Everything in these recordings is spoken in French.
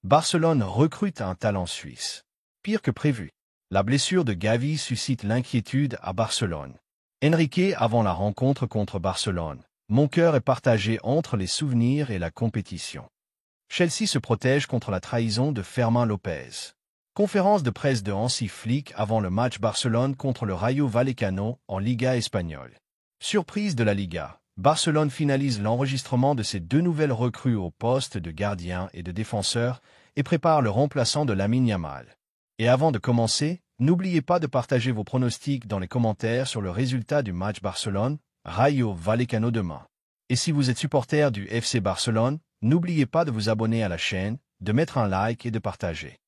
Barcelone recrute un talent suisse. Pire que prévu. La blessure de Gavi suscite l'inquiétude à Barcelone. Enrique avant la rencontre contre Barcelone. Mon cœur est partagé entre les souvenirs et la compétition. Chelsea se protège contre la trahison de Fermín López. Conférence de presse de Hansi Flick avant le match Barcelone contre le Rayo Vallecano en Liga espagnole. Surprise de la Liga. Barcelone finalise l'enregistrement de ses deux nouvelles recrues au poste de gardien et de défenseur et prépare le remplaçant de Lamine Yamal. Et avant de commencer, n'oubliez pas de partager vos pronostics dans les commentaires sur le résultat du match Barcelone-Rayo Vallecano demain. Et si vous êtes supporter du FC Barcelone, n'oubliez pas de vous abonner à la chaîne, de mettre un like et de partager.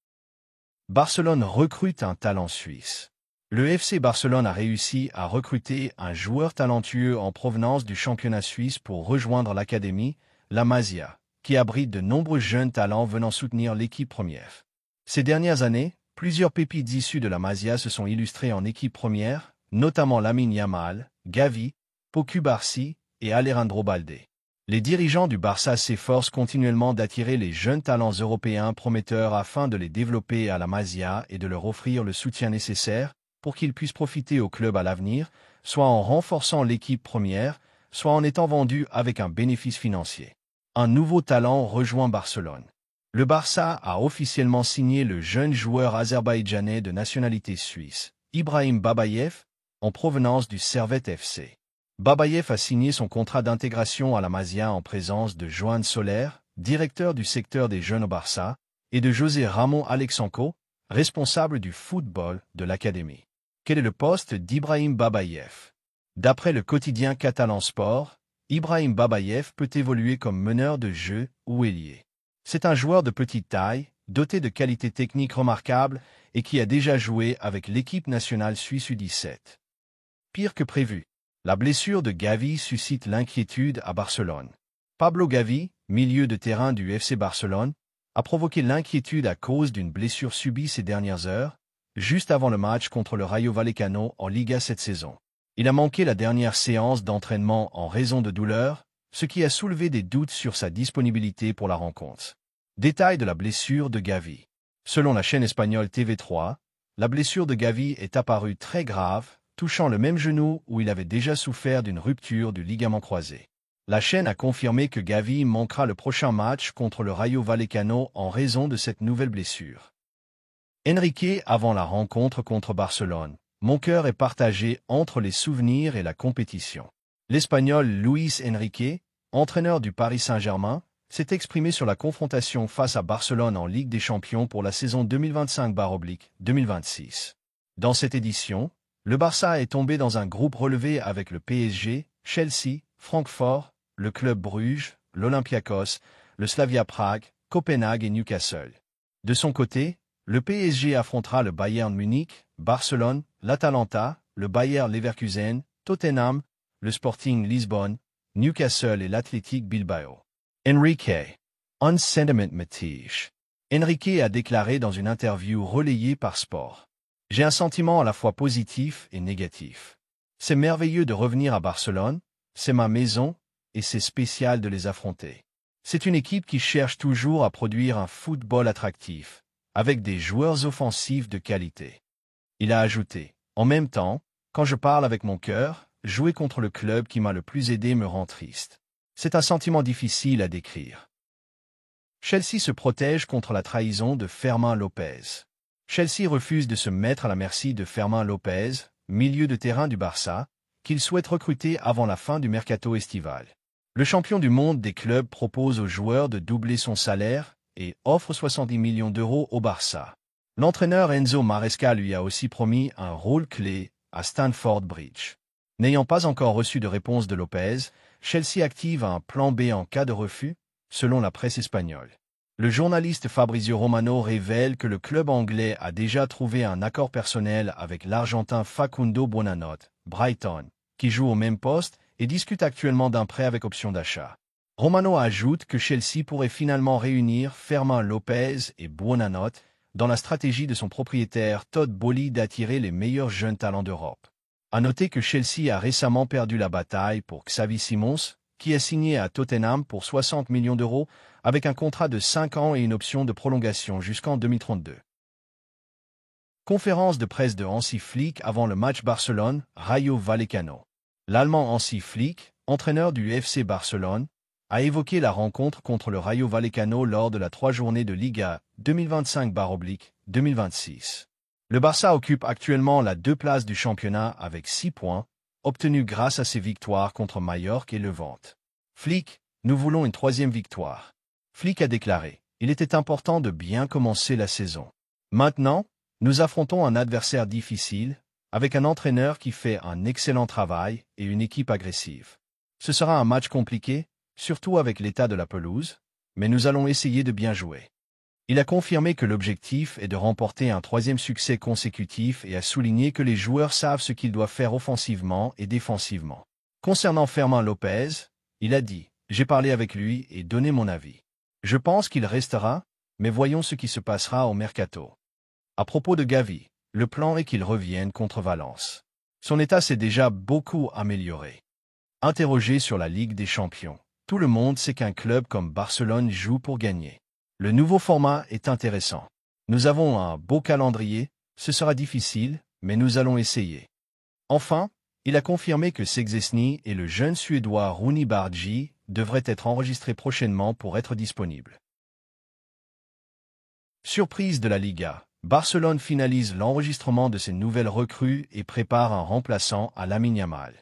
Barcelone recrute un talent suisse. Le FC Barcelone a réussi à recruter un joueur talentueux en provenance du championnat suisse pour rejoindre l'académie, la Masia, qui abrite de nombreux jeunes talents venant soutenir l'équipe première. Ces dernières années, plusieurs pépites issues de la Masia se sont illustrées en équipe première, notamment Lamine Yamal, Gavi, Pau Cubarsí et Alejandro Balde. Les dirigeants du Barça s'efforcent continuellement d'attirer les jeunes talents européens prometteurs afin de les développer à la Masia et de leur offrir le soutien nécessaire pour qu'ils puissent profiter au club à l'avenir, soit en renforçant l'équipe première, soit en étant vendus avec un bénéfice financier. Un nouveau talent rejoint Barcelone. Le Barça a officiellement signé le jeune joueur azerbaïdjanais de nationalité suisse, Ibrahim Babayev, en provenance du Servette FC. Babayev a signé son contrat d'intégration à la Masia en présence de Joan Soler, directeur du secteur des jeunes au Barça, et de José Ramón Alexanco, responsable du football de l'académie. Quel est le poste d'Ibrahim Babayev? D'après le quotidien catalan Sport, Ibrahim Babayev peut évoluer comme meneur de jeu ou ailier. C'est un joueur de petite taille, doté de qualités techniques remarquables et qui a déjà joué avec l'équipe nationale suisse U17. Pire que prévu. La blessure de Gavi suscite l'inquiétude à Barcelone. Pablo Gavi, milieu de terrain du FC Barcelone, a provoqué l'inquiétude à cause d'une blessure subie ces dernières heures, juste avant le match contre le Rayo Vallecano en Liga cette saison. Il a manqué la dernière séance d'entraînement en raison de douleurs, ce qui a soulevé des doutes sur sa disponibilité pour la rencontre. Détail de la blessure de Gavi. Selon la chaîne espagnole TV3, la blessure de Gavi est apparue très grave, touchant le même genou où il avait déjà souffert d'une rupture du ligament croisé. La chaîne a confirmé que Gavi manquera le prochain match contre le Rayo Vallecano en raison de cette nouvelle blessure. Enrique avant la rencontre contre Barcelone. Mon cœur est partagé entre les souvenirs et la compétition. L'Espagnol Luis Enrique, entraîneur du Paris Saint-Germain, s'est exprimé sur la confrontation face à Barcelone en Ligue des Champions pour la saison 2025-2026. Dans cette édition, le Barça est tombé dans un groupe relevé avec le PSG, Chelsea, Francfort, le Club Bruges, l'Olympiakos, le Slavia Prague, Copenhague et Newcastle. De son côté, le PSG affrontera le Bayern Munich, Barcelone, l'Atalanta, le Bayer Leverkusen, Tottenham, le Sporting Lisbonne, Newcastle et l'Athletic Bilbao. Enrique. Un sentiment mitigé. Enrique a déclaré dans une interview relayée par Sport. J'ai un sentiment à la fois positif et négatif. C'est merveilleux de revenir à Barcelone, c'est ma maison, et c'est spécial de les affronter. C'est une équipe qui cherche toujours à produire un football attractif, avec des joueurs offensifs de qualité. Il a ajouté, en même temps, quand je parle avec mon cœur, jouer contre le club qui m'a le plus aidé me rend triste. C'est un sentiment difficile à décrire. Chelsea se protège contre la trahison de Fermín López. Chelsea refuse de se mettre à la merci de Fermín López, milieu de terrain du Barça, qu'il souhaite recruter avant la fin du mercato estival. Le champion du monde des clubs propose au joueur de doubler son salaire et offre 70 millions d'euros au Barça. L'entraîneur Enzo Maresca lui a aussi promis un rôle clé à Stamford Bridge. N'ayant pas encore reçu de réponse de López, Chelsea active un plan B en cas de refus, selon la presse espagnole. Le journaliste Fabrizio Romano révèle que le club anglais a déjà trouvé un accord personnel avec l'Argentin Facundo Buonanotte, Brighton, qui joue au même poste et discute actuellement d'un prêt avec option d'achat. Romano ajoute que Chelsea pourrait finalement réunir Fermín López et Buonanotte dans la stratégie de son propriétaire Todd Boehly d'attirer les meilleurs jeunes talents d'Europe. À noter que Chelsea a récemment perdu la bataille pour Xavi Simons, qui est signé à Tottenham pour 60 millions d'euros, avec un contrat de 5 ans et une option de prolongation jusqu'en 2032. Conférence de presse de Hansi Flick avant le match Barcelone-Rayo Vallecano. L'Allemand Hansi Flick, entraîneur du FC Barcelone, a évoqué la rencontre contre le Rayo Vallecano lors de la 3 journées de Liga 2025-2026. Le Barça occupe actuellement la 2 places du championnat avec 6 points, obtenus grâce à ses victoires contre Mallorca et Levante. Flick, nous voulons une 3e victoire. Flick a déclaré, il était important de bien commencer la saison. Maintenant, nous affrontons un adversaire difficile, avec un entraîneur qui fait un excellent travail et une équipe agressive. Ce sera un match compliqué, surtout avec l'état de la pelouse, mais nous allons essayer de bien jouer. Il a confirmé que l'objectif est de remporter un 3e succès consécutif et a souligné que les joueurs savent ce qu'ils doivent faire offensivement et défensivement. Concernant Fermín López, il a dit « J'ai parlé avec lui et donné mon avis. Je pense qu'il restera, mais voyons ce qui se passera au mercato. » À propos de Gavi, le plan est qu'il revienne contre Valence. Son état s'est déjà beaucoup amélioré. Interrogé sur la Ligue des Champions, tout le monde sait qu'un club comme Barcelone joue pour gagner. Le nouveau format est intéressant. Nous avons un beau calendrier, ce sera difficile, mais nous allons essayer. Enfin, il a confirmé que Szczęsny et le jeune Suédois Rooney Bargi devraient être enregistrés prochainement pour être disponibles. Surprise de la Liga. Barcelone finalise l'enregistrement de ses nouvelles recrues et prépare un remplaçant à Lamine Yamal.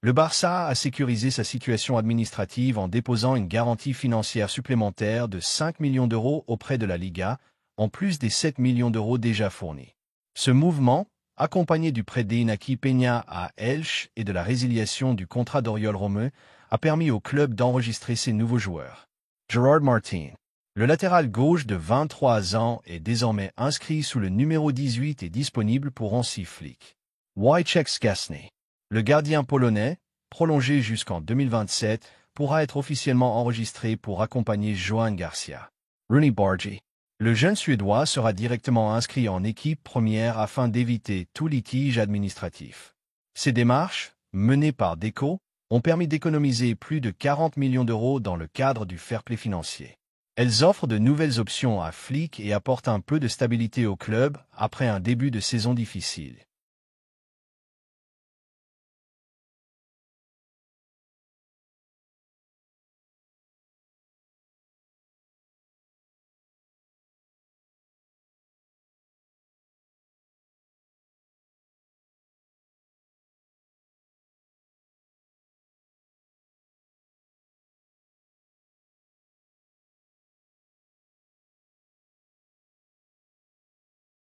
Le Barça a sécurisé sa situation administrative en déposant une garantie financière supplémentaire de 5 millions d'euros auprès de la Liga, en plus des 7 millions d'euros déjà fournis. Ce mouvement, accompagné du prêt d'Inaki Peña à Elche et de la résiliation du contrat d'Oriol Romeu, a permis au club d'enregistrer ses nouveaux joueurs. Gerard Martin. Le latéral gauche de 23 ans est désormais inscrit sous le numéro 18 et disponible pour Hansi Flick. Wojciech Szczęsny. Le gardien polonais, prolongé jusqu'en 2027, pourra être officiellement enregistré pour accompagner Johan Garcia. Rooney Bargi. Le jeune Suédois sera directement inscrit en équipe première afin d'éviter tout litige administratif. Ces démarches, menées par Deco, ont permis d'économiser plus de 40 millions d'euros dans le cadre du fair play financier. Elles offrent de nouvelles options à Flick et apportent un peu de stabilité au club après un début de saison difficile.